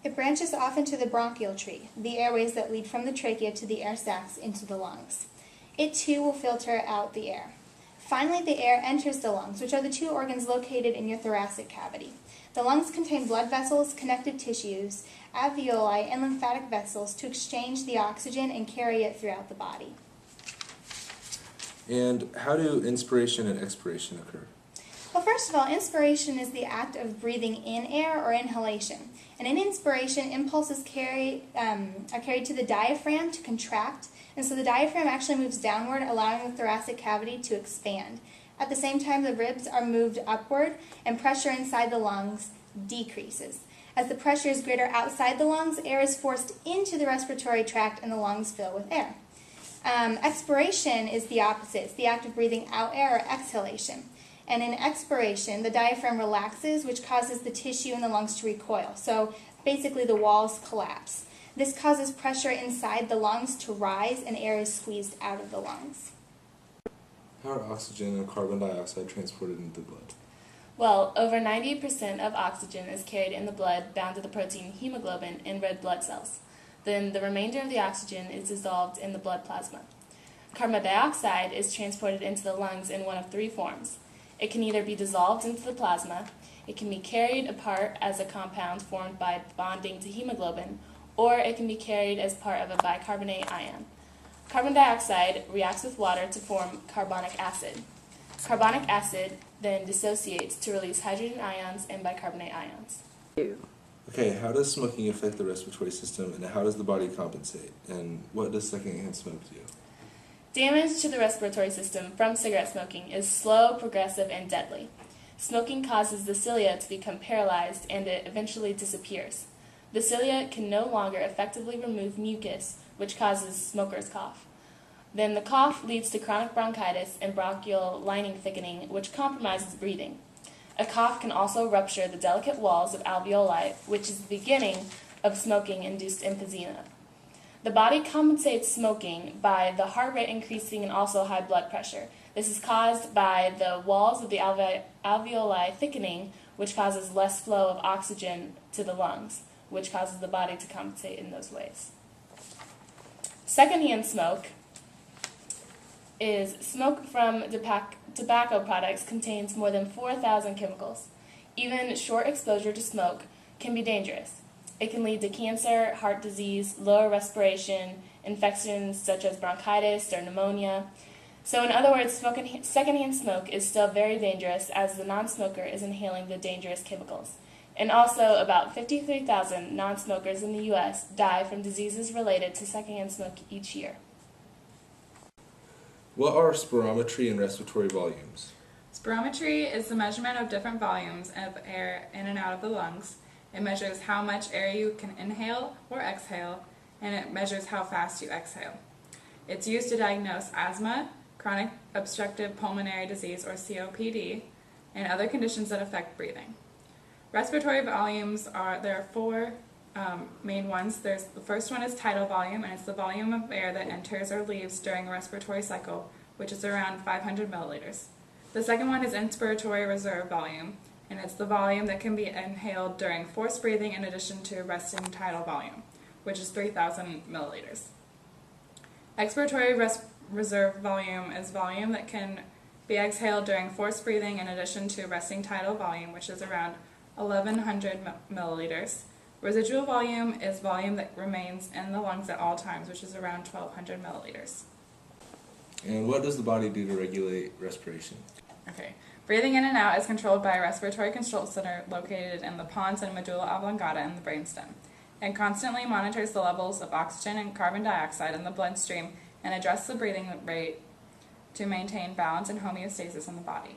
It branches off into the bronchial tree, the airways that lead from the trachea to the air sacs into the lungs. It too will filter out the air. Finally, the air enters the lungs, which are the two organs located in your thoracic cavity. The lungs contain blood vessels, connective tissues, alveoli, and lymphatic vessels to exchange the oxygen and carry it throughout the body. And how do inspiration and expiration occur? Well, first of all, inspiration is the act of breathing in air or inhalation. And in inspiration, impulses are carried to the diaphragm to contract, and so the diaphragm actually moves downward, allowing the thoracic cavity to expand. At the same time, the ribs are moved upward, and pressure inside the lungs decreases. As the pressure is greater outside the lungs, air is forced into the respiratory tract, and the lungs fill with air. Expiration is the opposite. It's the act of breathing out air or exhalation. And in expiration, the diaphragm relaxes, which causes the tissue in the lungs to recoil. So basically the walls collapse. This causes pressure inside the lungs to rise, and air is squeezed out of the lungs. How are oxygen and carbon dioxide transported into the blood? Well, over 90% of oxygen is carried in the blood bound to the protein hemoglobin in red blood cells. Then the remainder of the oxygen is dissolved in the blood plasma. Carbon dioxide is transported into the lungs in one of three forms. It can either be dissolved into the plasma, it can be carried apart as a compound formed by bonding to hemoglobin, or it can be carried as part of a bicarbonate ion. Carbon dioxide reacts with water to form carbonic acid. Carbonic acid then dissociates to release hydrogen ions and bicarbonate ions. Okay, how does smoking affect the respiratory system, and how does the body compensate? And what does secondhand smoke do? Damage to the respiratory system from cigarette smoking is slow, progressive, and deadly. Smoking causes the cilia to become paralyzed, and it eventually disappears. The cilia can no longer effectively remove mucus, which causes smoker's cough. Then the cough leads to chronic bronchitis and bronchial lining thickening, which compromises breathing. A cough can also rupture the delicate walls of alveoli, which is the beginning of smoking-induced emphysema. The body compensates smoking by the heart rate increasing and also high blood pressure. This is caused by the walls of the alveoli thickening, which causes less flow of oxygen to the lungs, which causes the body to compensate in those ways. Secondhand smoke is smoke from tobacco products contains more than 4,000 chemicals. Even short exposure to smoke can be dangerous. It can lead to cancer, heart disease, lower respiration, infections such as bronchitis or pneumonia. So in other words, secondhand smoke is still very dangerous, as the non-smoker is inhaling the dangerous chemicals. And also, about 53,000 non-smokers in the U.S. die from diseases related to secondhand smoke each year. What are spirometry and respiratory volumes? Spirometry is the measurement of different volumes of air in and out of the lungs. It measures how much air you can inhale or exhale, and it measures how fast you exhale. It's used to diagnose asthma, chronic obstructive pulmonary disease or COPD, and other conditions that affect breathing. Respiratory volumes there are four main ones. The first one is tidal volume, and it's the volume of air that enters or leaves during a respiratory cycle, which is around 500 milliliters. The second one is inspiratory reserve volume, and it's the volume that can be inhaled during forced breathing in addition to resting tidal volume, which is 3,000 milliliters. Expiratory reserve volume is volume that can be exhaled during forced breathing in addition to resting tidal volume, which is around 1,100 milliliters. Residual volume is volume that remains in the lungs at all times, which is around 1,200 milliliters. And what does the body do to regulate respiration? Okay. Breathing in and out is controlled by a respiratory control center located in the pons and medulla oblongata in the brainstem. It constantly monitors the levels of oxygen and carbon dioxide in the bloodstream and adjusts the breathing rate to maintain balance and homeostasis in the body.